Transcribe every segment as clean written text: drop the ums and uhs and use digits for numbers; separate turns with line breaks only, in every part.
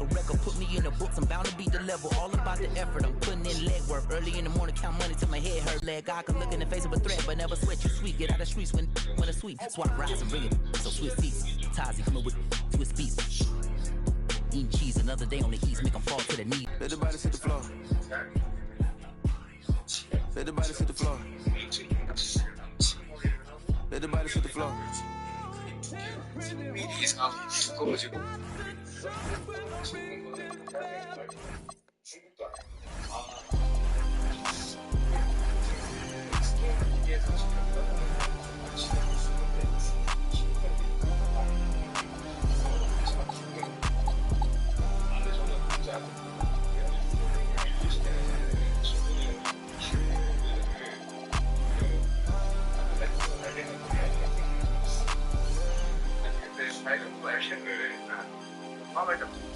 a record, put me in the books, I'm bound to beat the level. All about the effort, I'm putting in leg work. Early in the morning, count money till my head hurt. Leg, I can look in the face of a threat, but never sweat you sweet. Get out of the streets when it's sweet. Swap rides and bring it, so Swiss seats. Tazi coming with Swiss beats. Eating cheese, another day on the east, make them fall to the knee.
Let the body hit the floor. Let the body hit the floor. Let the body hit the floor.
이상 두꺼워지고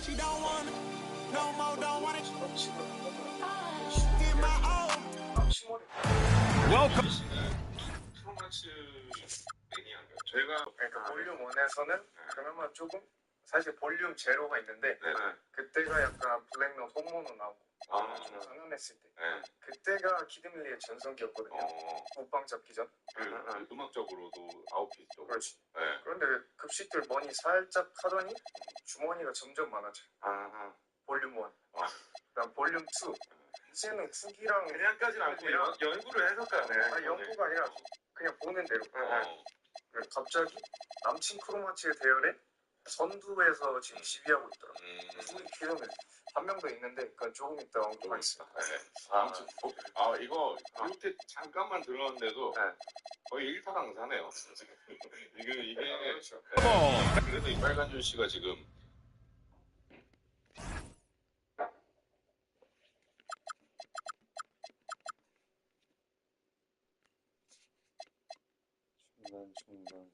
She don't want it, no more, don't want it. Get my own.
Welcome.
프로마츠 매니아인가요? 저희가 그러니까 볼륨 1에서는 그나마 조금 사실 볼륨 제로가 있는데 그때가 약간 블랙너 홈모노 나오고 좀 상연했을 때 그때가 키드밀리의 전성기였거든요. 옷방 잡기 전.
음악적으로도 아웃핏도.
그렇지. 그런데 급식들 머니 살짝 하더니 주머니가 점점 많아져요. 볼륨 1. 그다음 볼륨 2. 이제는 후기랑
그냥까지는 않고 연구를 해석하네.
연구가 아니라 그냥 보는 대로. 갑자기 남친 크로마치의 대열에 선두에서 지금 지휘하고 있더라고요. 우리 기름은 한 명 더 있는데 그건 조금 이따 언급하겠습니다.
이거 이렇게 잠깐만 들었는데도 거의 1타 강사네요. 이게 그렇죠. 그래도 이 빨간준 씨가 지금
중간.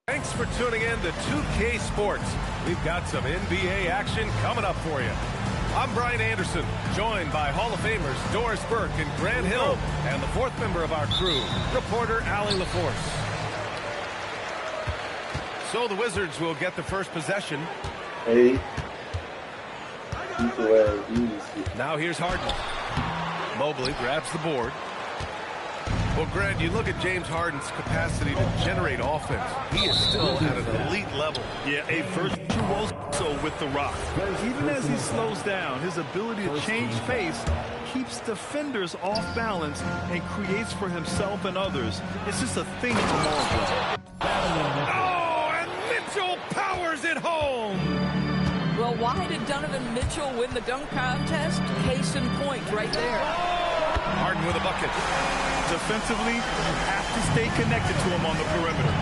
Thanks for tuning in to 2K Sports. We've got some NBA action coming up for you. I'm Brian Anderson, joined by Hall of Famers Doris Burke and Grant Hill, and the fourth member of our crew, reporter Allie LaForce. So the Wizards will get the first possession.
Hey.
Now here's Harden. Mobley grabs the board. Well, Grant, you look at James Harden's capacity to generate offense. He is still at an elite level.
Yeah, a virtuoso with the rock. Even as he slows down, his ability to change pace keeps defenders off balance and creates for himself and others. It's just a thing to marvel.
Oh, and Mitchell powers it home.
Well, why did Donovan Mitchell win the dunk contest? Case in point right there.
Harden with a bucket.
Defensively, you have to stay connected to him on the perimeter.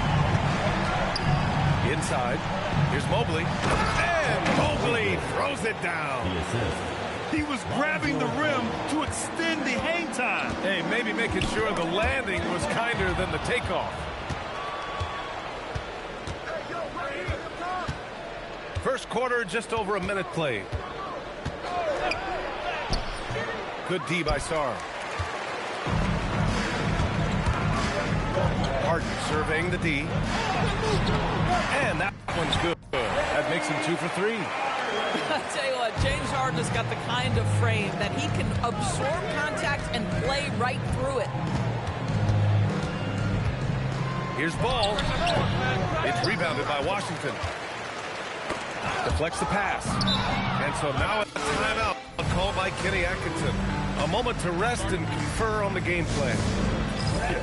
Inside, here's Mobley. And Mobley throws it down.
He was grabbing the rim to extend the hang time.
Hey, maybe making sure the landing was kinder than the takeoff. First quarter, just over a minute played. Good D by Sarr. Harden surveying the D. And that one's good. That makes him 2 for 3.
I tell you what, James Harden has got the kind of frame that he can absorb contact and play right through it.
Here's Ball. It's rebounded by Washington. Deflects the pass. And so now a timeout called by Kenny Atkinson. A moment to rest and confer on the game plan.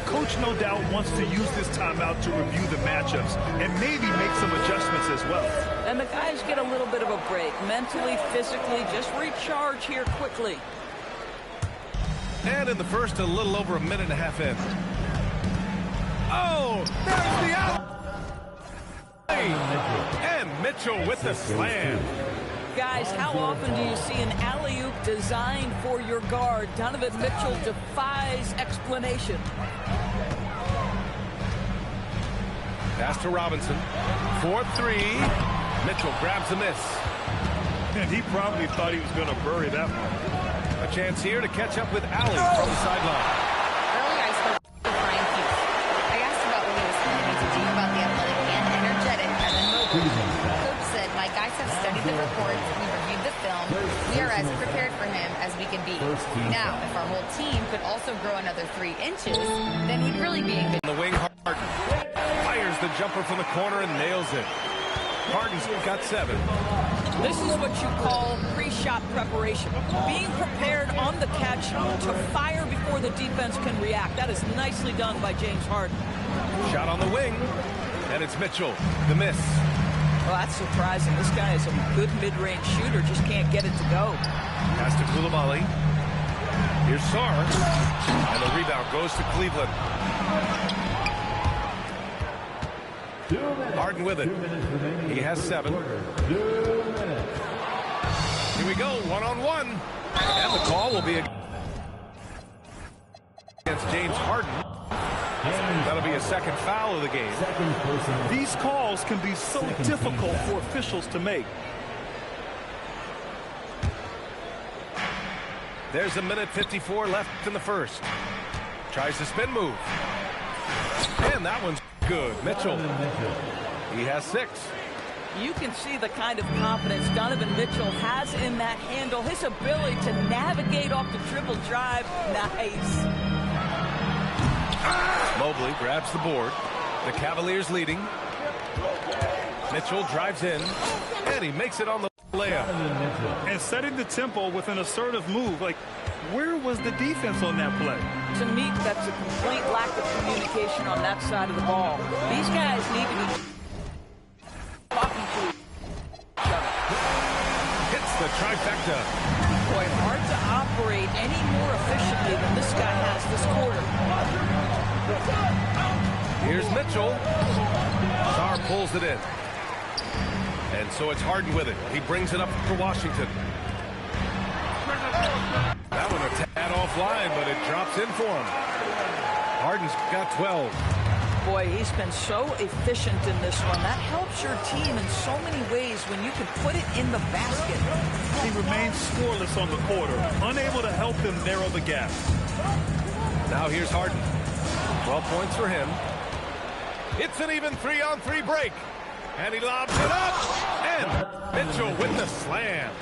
Coach no doubt wants to use this timeout to review the matchups and maybe make some adjustments as well.
And the guys get a little bit of a break. Mentally, physically, just recharge here quickly.
And in the first, a little over a minute and a half in. Oh, there's the out. And Mitchell with the slam.
Guys, how often do you see an alley-oop designed for your guard? Donovan Mitchell defies explanation.
Pass to Robinson. 4-3. Mitchell grabs a miss.
And he probably thought he was going to bury that one.
A chance here to catch up with Allie from the sideline.
Earlier, I spoke to Brian Hughes. I asked about what he was planning to do about the athletic and energetic Evan Mobley. Coach said, my guys have studied the reports, we reviewed the film, we are as prepared for him as we can be. Now, if our whole team could also grow another 3 inches, then we'd really be in good.
The wing, Harden fires the jumper from the corner and nails it. Harden's got 7.
This is what you call pre-shot preparation. Being prepared on the catch to fire before the defense can react. That is nicely done by James Harden.
Shot on the wing, and it's Mitchell. The miss.
Well, that's surprising. This guy is a good mid-range shooter, just can't get it to go.
Pass to Coulibaly. Here's Sarr, and the rebound goes to Cleveland. Harden with it. He has 7. Here we go, one-on-one. And the call will be against James Harden. That'll be a second foul of the game.
These calls can be so difficult for officials to make.
There's a minute 54 left in the first. Tries to spin move. And that one's good. Mitchell. He has 6.
You can see the kind of confidence Donovan Mitchell has in that handle. His ability to navigate off the dribble drive. Nice.
Mobley grabs the board. The Cavaliers leading. Mitchell drives in, and he makes it on the layup.
And setting the tempo with an assertive move. Like, where was the defense on that play?
To me, that's a complete lack of communication on that side of the ball. These guys need to be talking to each other.
Hits the trifecta.
Boy, hard to operate any more efficiently than this guy has this quarter.
Here's Mitchell. Sarr pulls it in. And so it's Harden with it. He brings it up for Washington. That one a tad offline, but it drops in for him. Harden's got 12.
Boy, he's been so efficient in this one. That helps your team in so many ways when you can put it in the basket.
He remains scoreless on the quarter, unable to help them narrow the gap.
Now here's Harden. 12 points for him. It's an even 3-on-3 break. And he lobs it up. And Mitchell with the slam.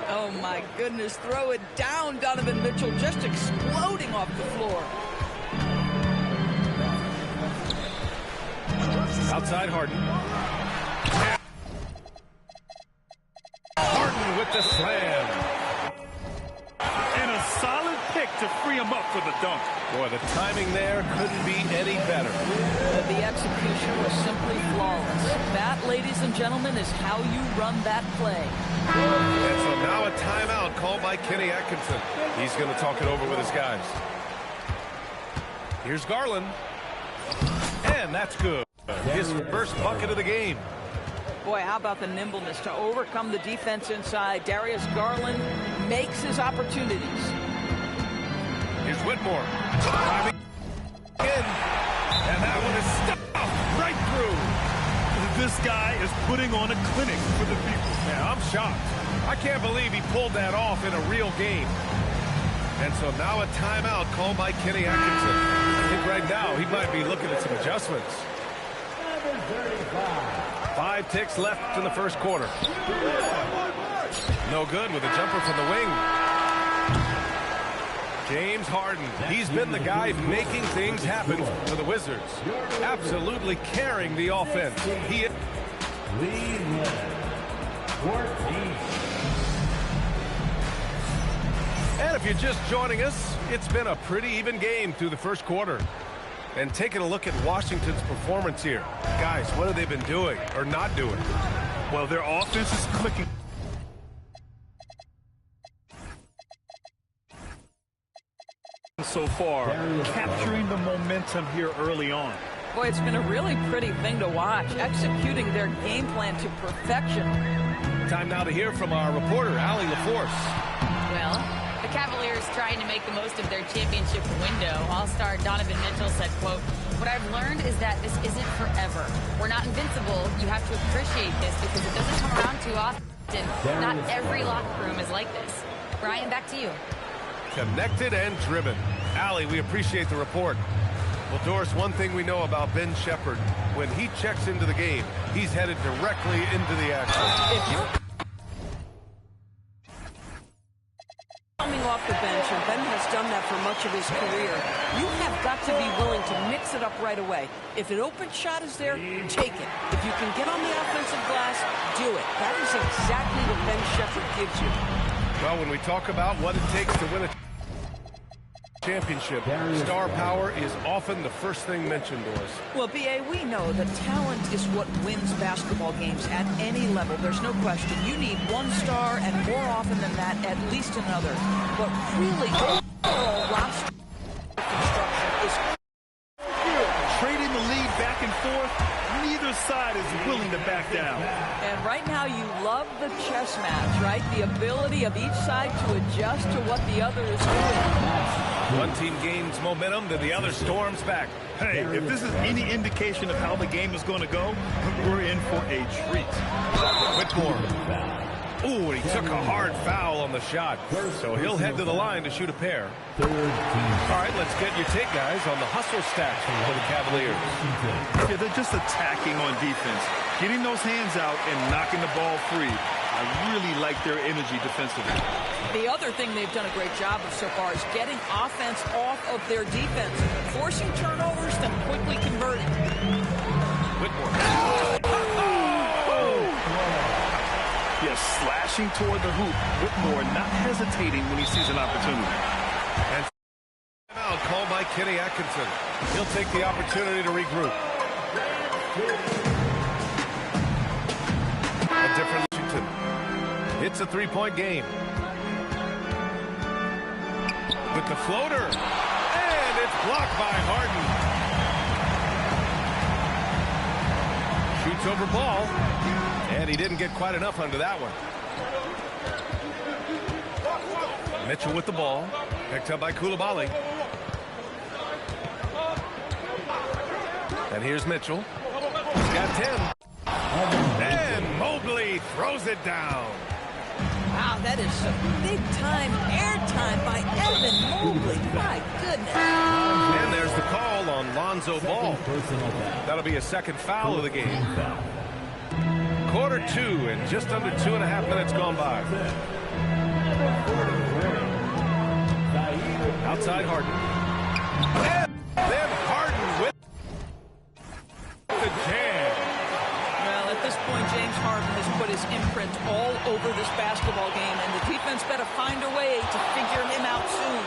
Oh, my goodness. Throw it down, Donovan Mitchell, just exploding off the floor.
Outside Harden. Harden with the slam.
And a solid pick to free him up for the dunk.
Boy, the timing there couldn't be any better.
The execution was simply flawless. That, ladies and gentlemen, is how you run that play.
And so now a timeout called by Kenny Atkinson. He's going to talk it over with his guys. Here's Garland. And that's good. His first bucket of the game.
Boy, how about the nimbleness to overcome the defense inside. Darius Garland makes his opportunities.
Here's Whitmore. Driving in. And that one is stuffed right through.
This guy is putting on a clinic for the people.
Yeah, I'm shocked. I can't believe he pulled that off in a real game. And so now a timeout called by Kenny Atkinson. I think right now he might be looking at some adjustments. 5 ticks left in the first quarter. No good with a jumper from the wing. James Harden, he's been the guy making things happen for the Wizards. Absolutely carrying the offense. He is. And if you're just joining us, it's been a pretty even game through the first quarter. And taking a look at Washington's performance here. Guys, what have they been doing or not doing?
Well, their offense is clicking. So far, capturing the momentum here early on.
Boy, it's been a really pretty thing to watch, executing their game plan to perfection.
Time now to hear from our reporter, Allie LaForce.
Well, the Cavaliers trying to make the most of their championship window. All-star Donovan Mitchell said, quote, "What I've learned is that this isn't forever. We're not invincible. You have to appreciate this because it doesn't come around too often. Not every locker room is like this." Brian, back to you.
Connected and driven. Allie, we appreciate the report. Well, Doris, one thing we know about Ben Sheppard, when he checks into the game, he's headed directly into the action.
If you're coming off the bench, and Ben has done that for much of his career, you have got to be willing to mix it up right away. If an open shot is there, take it. If you can get on the offensive glass, do it. That is exactly what Ben Sheppard gives you.
Well, when we talk about what it takes to win a championship, star power is often the first thing mentioned, Doris.
Well, B.A., we know that talent is what wins basketball games at any level. There's no question. You need one star, and more often than that, at least another. But really, overall roster construction is
Trading the lead back and forth, neither side is willing to back down.
And right now, you love the chess match, right? The ability of each side to adjust to what the other is doing.
One team gains momentum, then the other storms back.
Hey, if this is any indication of how the game is going to go, we're in for a treat.
Whitmore. Ooh, and he took a hard foul on the shot. So he'll head to the line to shoot a pair. All right, let's get your take, guys, on the hustle stats for the Cavaliers.
Yeah, they're just attacking on defense, getting those hands out and knocking the ball free. I really like their energy defensively.
The other thing they've done a great job of so far is getting offense off of their defense, forcing turnovers, then quickly converting.
Whitmore.
Yes, slashing toward the hoop. Whitmore not hesitating when he sees an opportunity.
And out called by Kenny Atkinson. He'll take the opportunity to regroup. A different Washington. It's a three-point game. With the floater. And it's blocked by Harden. Shoots over ball. And he didn't get quite enough under that one. Mitchell with the ball. Picked up by Coulibaly. And here's Mitchell. He's got 10. And Mobley throws it down.
Wow, that is some big-time airtime by Evan Mobley. My goodness.
And there's the call on Lonzo Ball. That'll be a second foul of the game. Quarter two, and just under 2.5 minutes gone by. Outside Harden. And then Harden with the jam.
Well, at this point, James Harden has put his imprint all over this basketball game, and the defense better find a way to figure him out soon.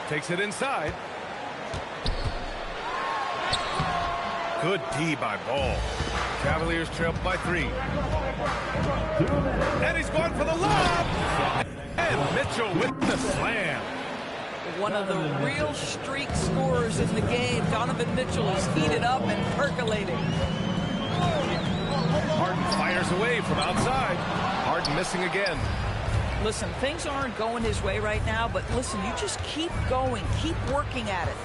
Takes it inside. Good D by Ball. Cavaliers trail by 3. And he's going for the lob. And Mitchell with the slam.
One of the real streak scorers in the game, Donovan Mitchell, is heated up and percolating.
Harden fires away from outside. Harden missing again.
Listen, things aren't going his way right now, but listen, you just keep going, keep working at it.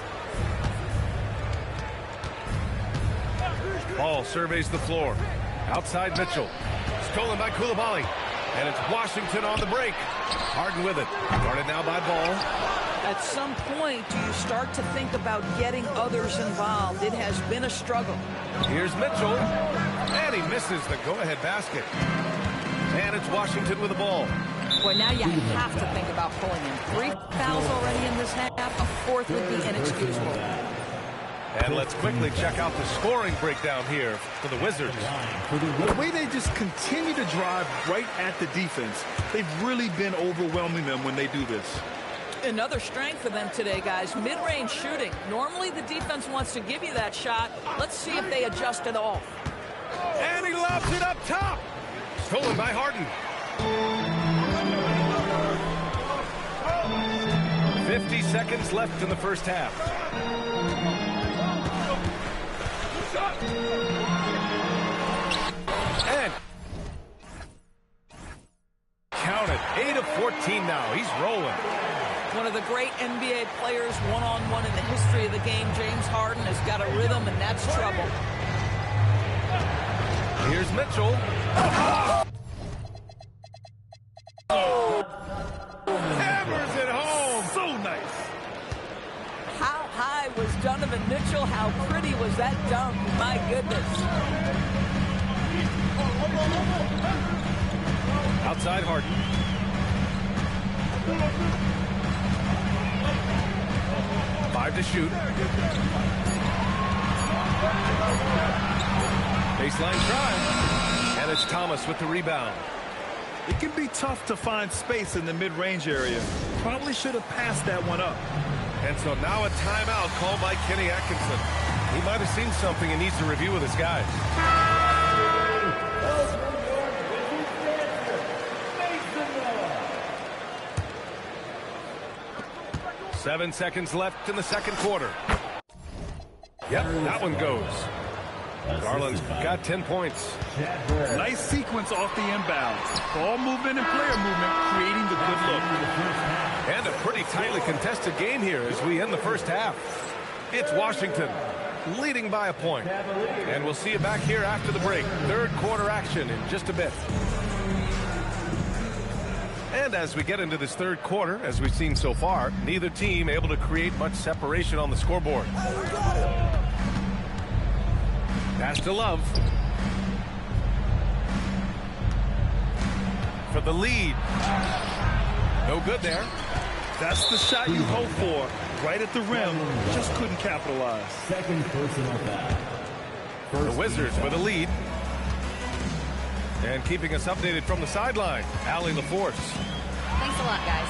Ball surveys the floor. Outside Mitchell. Stolen by Coulibaly. And it's Washington on the break. Harden with it. Guarded now by Ball.
At some point, do you start to think about getting others involved? It has been a struggle.
Here's Mitchell. And he misses the go-ahead basket. And it's Washington with the ball.
Boy, now you have to think about pulling in. 3 fouls already in this half. A 4th would be inexcusable.
And let's quickly check out the scoring breakdown here for the Wizards.
The way they just continue to drive right at the defense, they've really been overwhelming them when they do this.
Another strength for them today, guys. Mid-range shooting. Normally the defense wants to give you that shot. Let's see if they adjust at all.
And he lobs it up top. Stolen by Harden. 50 seconds left in the first half. And count it. 8 of 14 now. He's rolling.
One of the great NBA players one-on-one in the history of the game, James Harden, has got a rhythm, and that's trouble.
Here's Mitchell. Hammers it home.
So nice.
How high was Donovan Mitchell? How pretty was that dunk? My goodness.
Outside Harden. Five to shoot. Baseline try. And it's Thomas with the rebound.
It can be tough to find space in the mid-range area. Probably should have passed that one up.
And so now a timeout called by Kenny Atkinson. He might have seen something and needs to review with his guys. 7 seconds left in the second quarter. Yep, that one goes. Garland's got 10 points.
Nice sequence off the inbound. Ball movement and player movement creating the good look.
And a pretty tightly contested game here as we end the first half. It's Washington leading by a point. And we'll see you back here after the break. Third quarter action in just a bit. And as we get into this third quarter, as we've seen so far, neither team able to create much separation on the scoreboard. Pass to Love. For the lead. No good there.
That's the shot you hope for. Right at the rim. Just couldn't capitalize.
Second personal foul.
The Wizards with a lead. And keeping us updated from the sideline, Allie LaForce.
Thanks a lot, guys.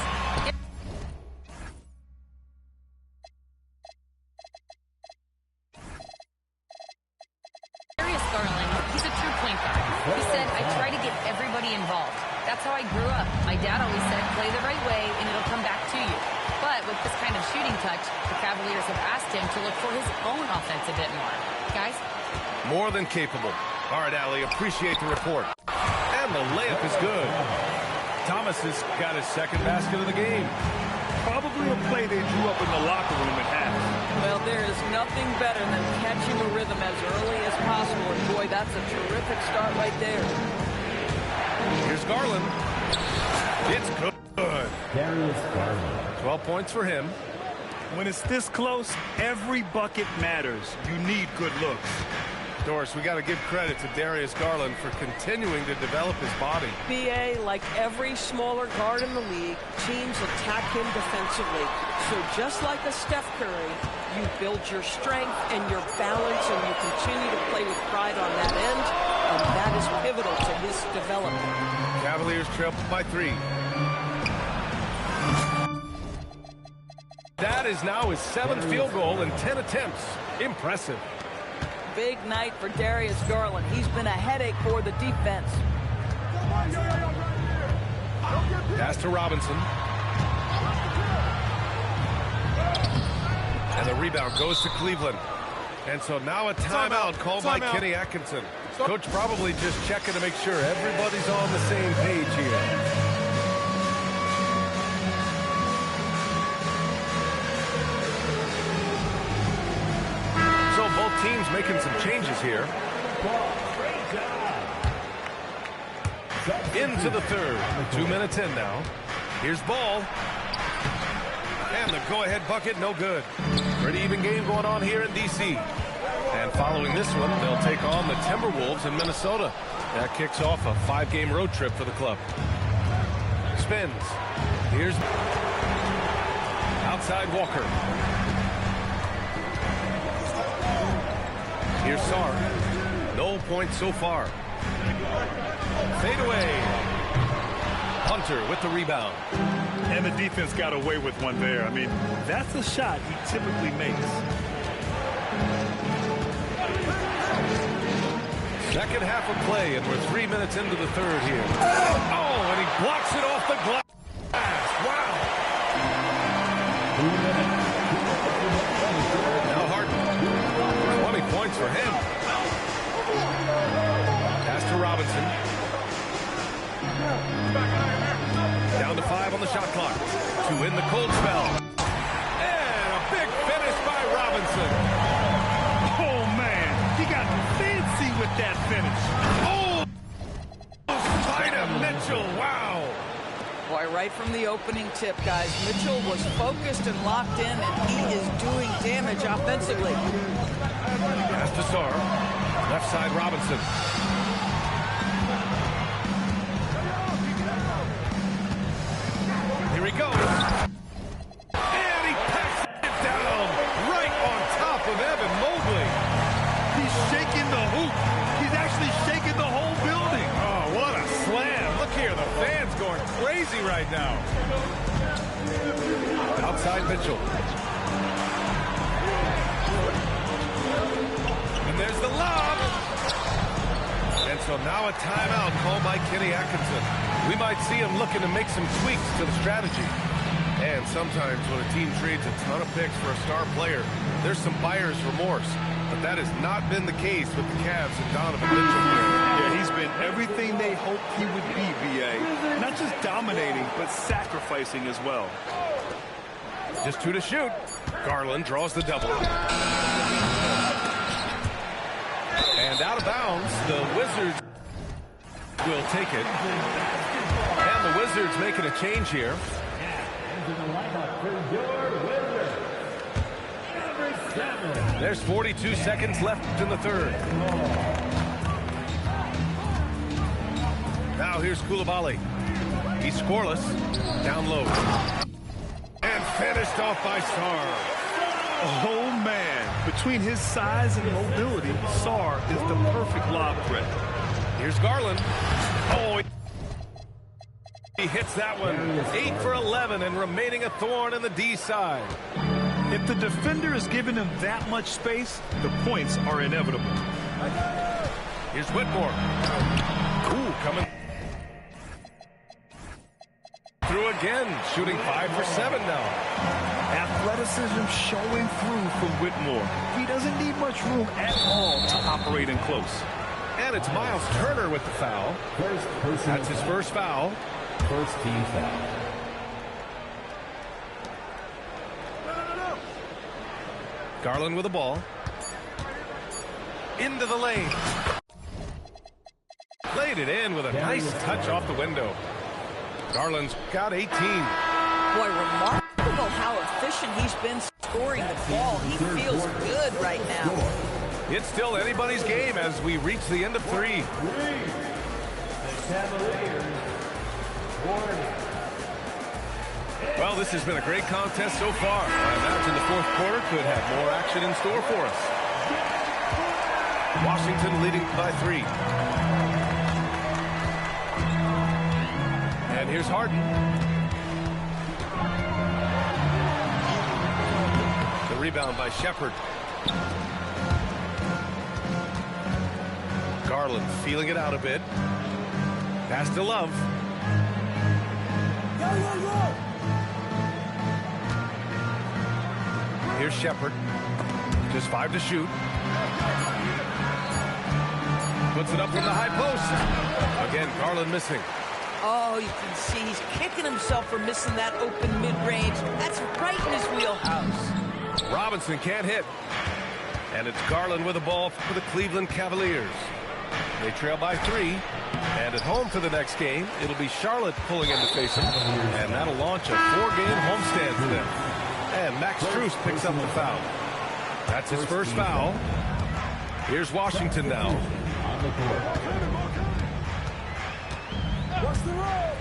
Darius Garland, he's a true point guard. He said, I try to get everybody involved. That's how I grew up. My dad always said, play the right way and it'll come back to you. But with this kind of shooting touch, the Cavaliers have asked him to look for his own offense a bit more. Guys?
More than capable. All right, Allie, appreciate the report. And the layup is good. Thomas has got his second basket of the game.
Probably a play they drew up in the locker room at half.
Well, there is nothing better than catching a rhythm as early as possible. And boy, that's a terrific start right there.
Here's Garland. It's good.
Darius Garland.
12 points for him.
When it's this close, every bucket matters. You need good looks.
Doris, we got to give credit to Darius Garland for continuing to develop his body.
BA, like every smaller guard in the league, teams attack him defensively. So just like a Steph Curry, you build your strength and your balance, and you continue to play with pride on that end, and that is pivotal to his development.
Cavaliers trail by 3. That is now his 7th field goal in 10 attempts. Impressive.
Big night for Darius Garland. He's been a headache for the defense.
Pass to Robinson. And the rebound goes to Cleveland. And so now a timeout called by Kenny Atkinson. Coach probably just checking to make sure everybody's on the same page here. Both teams making some changes here. Into the third. 2 minutes in now. Here's Ball. And the go-ahead bucket, no good. Pretty even game going on here in D.C. And following this one, they'll take on the Timberwolves in Minnesota. That kicks off a 5-game road trip for the club. Spins. Here's outside Walker. Here's Sarr. No points so far. Fade away. Hunter with the rebound.
And the defense got away with one there. I mean, that's a shot he typically makes.
Second half of play, and we're 3 minutes into the third here. Oh, and he blocks it off the glass. Wow. Now Harden. 20 points for him. Pass to Robinson. Down to 5 on the shot clock. To win the cold spell. And a big finish by Robinson.
Oh, man. He got fancy with that finish.
Oh! Spida Mitchell. Wow.
Boy, right from the opening tip, guys, Mitchell was focused and locked in, and he is doing damage offensively.
Pass to Sarr. Left side, Robinson. Here he goes. And he passes it down right on top of Evan Mobley.
He's shaking the hoop. He's actually shaking the whole building.
Oh, what a slam. Look here, the fans going crazy right now. Outside Mitchell. And there's the lob. And so now a timeout called by Kenny Atkinson. We might see him looking to make some tweaks to the strategy. And sometimes when a team trades a ton of picks for a star player, there's some buyer's remorse. But that has not been the case with the Cavs and Donovan Mitchell.
Yeah, he's been everything they hoped he would be, B.A. Not just dominating, but sacrificing as well.
Just 2 to shoot. Garland draws the double. And out of bounds, the Wizards will take it. And the Wizards making a change here. There's 42 seconds left in the third. Now here's Coulibaly. He's scoreless. Down low. And finished off by Sarr.
Oh, man. Between his size and mobility, Sarr is the perfect lob threat.
Here's Garland. Oh, he hits that one. 8 for 11 and remaining a thorn in the D side.
If the defender is giving him that much space, the points are inevitable.
Here's Whitmore. Ooh, coming through again, shooting 5 for 7 now.
Athleticism showing through from Whitmore. He doesn't need much room at all to operate in close.
And it's Miles Turner with the foul. That's his first foul.
First team foul.
Garland with the ball. Into the lane. Played it in with a nice touch off the window. Garland's got 18.
Boy, remarkable how efficient he's been scoring the ball. He feels good right now.
It's still anybody's game as we reach the end of 3. Well, this has been a great contest so far. I imagine the fourth quarter could have more action in store for us. Washington leading by 3. And here's Harden. The rebound by Shepherd. Garland feeling it out a bit. Pass to Love. Here's Shepherd. Just 5 to shoot. Puts it up from the high post. Again, Garland missing.
Oh, you can see he's kicking himself for missing that open mid-range. That's right in his wheelhouse.
Robinson can't hit. And it's Garland with the ball for the Cleveland Cavaliers. They trail by 3. And at home for the next game, it'll be Charlotte pulling in to face them. And that'll launch a 4-game homestand for them. And Max Strus picks up the foul. That's his first foul. Here's Washington now.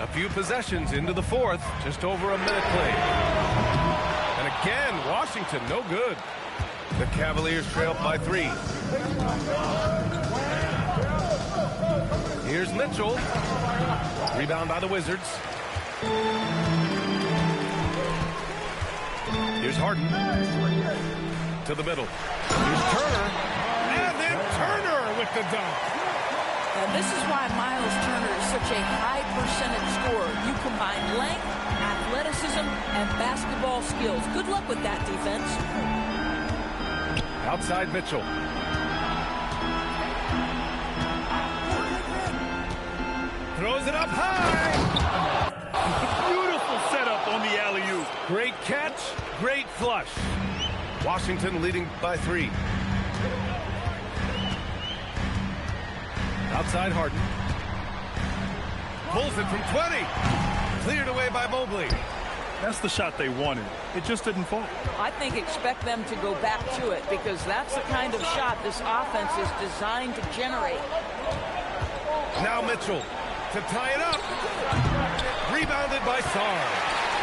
A few possessions into the fourth. Just over a minute played. And again, Washington no good. The Cavaliers trail by 3. Here's Mitchell. Rebound by the Wizards. Here's Harden. To the middle. Here's Turner. And then Turner with the dunk.
And this is why Miles Turner is such a high percentage scorer. You combine length, athleticism, and basketball skills. Good luck with that defense.
Outside Mitchell. Throws it up high.
Beautiful setup on the alley-oop.
Great catch, great flush. Washington leading by 3. Outside Harden. Pulls it from 20. Cleared away by Mobley.
That's the shot they wanted. It just didn't fall.
I think expect them to go back to it because that's the kind of shot this offense is designed to generate.
Now Mitchell to tie it up. Rebounded by Sarr.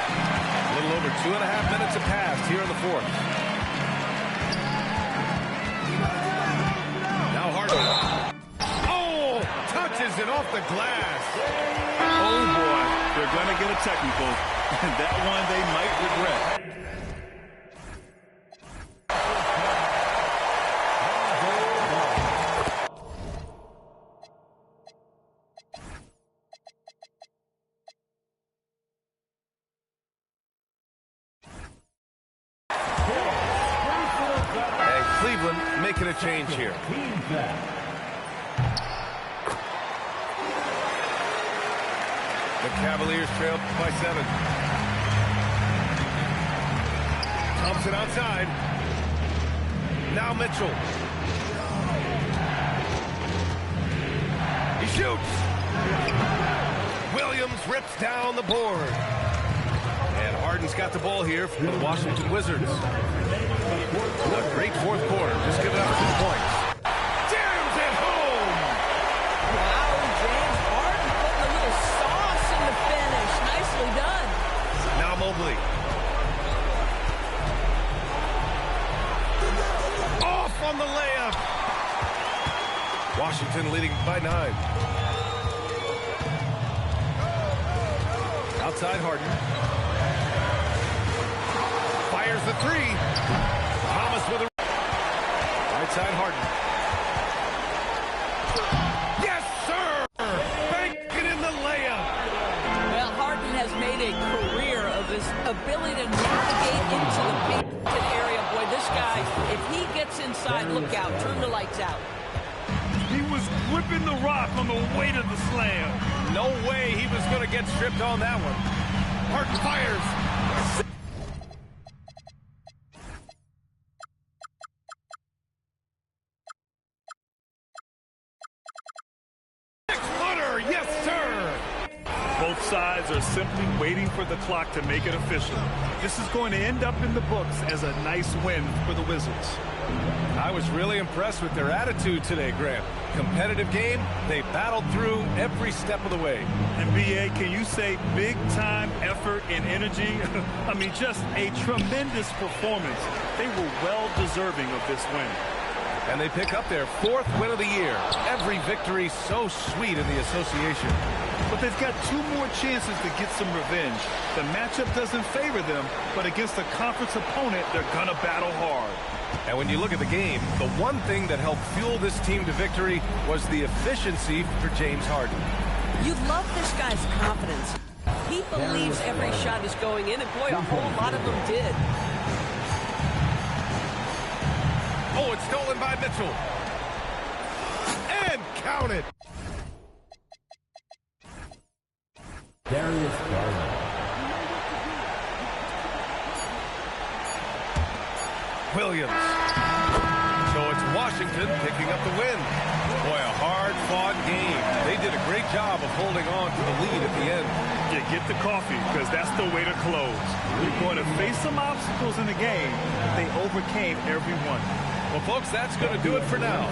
A little over 2.5 minutes have passed here in the 4th. Now Harden. Oh, touches it off the glass.
Oh, boy. They're going to get a technical. And that one they might regret.
And Cleveland making a change here. The Cavaliers trail by 7. Thompson outside. Now Mitchell. He shoots. Williams rips down the board. And Harden's got the ball here for the Washington Wizards. A great 4th quarter. Just giving up 2 points. Jams it home.
Wow, James Harden putting a little sauce in the finish. Nicely done.
Now Mobley. Off on the layup. Washington leading by 9. Outside Harden. Fires the 3. Thomas with a right side Harden. Yes, sir! Bank it in the layup.
Well, Harden has made a career of his ability to navigate into the painted area. Boy, this guy, if he gets inside, look out. Turn the lights out.
He was whipping the rock on the way to the slam.
No way he was going to get stripped on that one. Harden fires. 6-footer, yes, sir.
Both sides are simply waiting for the clock to make it official. This is going to end up in the books as a nice win for the Wizards.
I was really impressed with their attitude today, Grant. Competitive game, they battled through every step of the way.
And B.A., can you say big-time effort and energy? I mean, just a tremendous performance. They were well-deserving of this win.
And they pick up their 4th win of the year. Every victory so sweet in the association.
But they've got 2 more chances to get some revenge. The matchup doesn't favor them, but against a conference opponent, they're going to battle hard.
And when you look at the game, the one thing that helped fuel this team to victory was the efficiency for James Harden.
You love this guy's confidence. He believes every shot is going in, and boy, a whole lot of them did.
Oh, it's stolen by Mitchell. And counted.
Darius Garland.
Williams. So it's Washington picking up the win. Boy, a hard-fought game. They did a great job of holding on to the lead at the end.
Yeah, get the coffee, because that's the way to close. You're going to face some obstacles in the game. They overcame every one.
Well, folks, that's going to do it for now.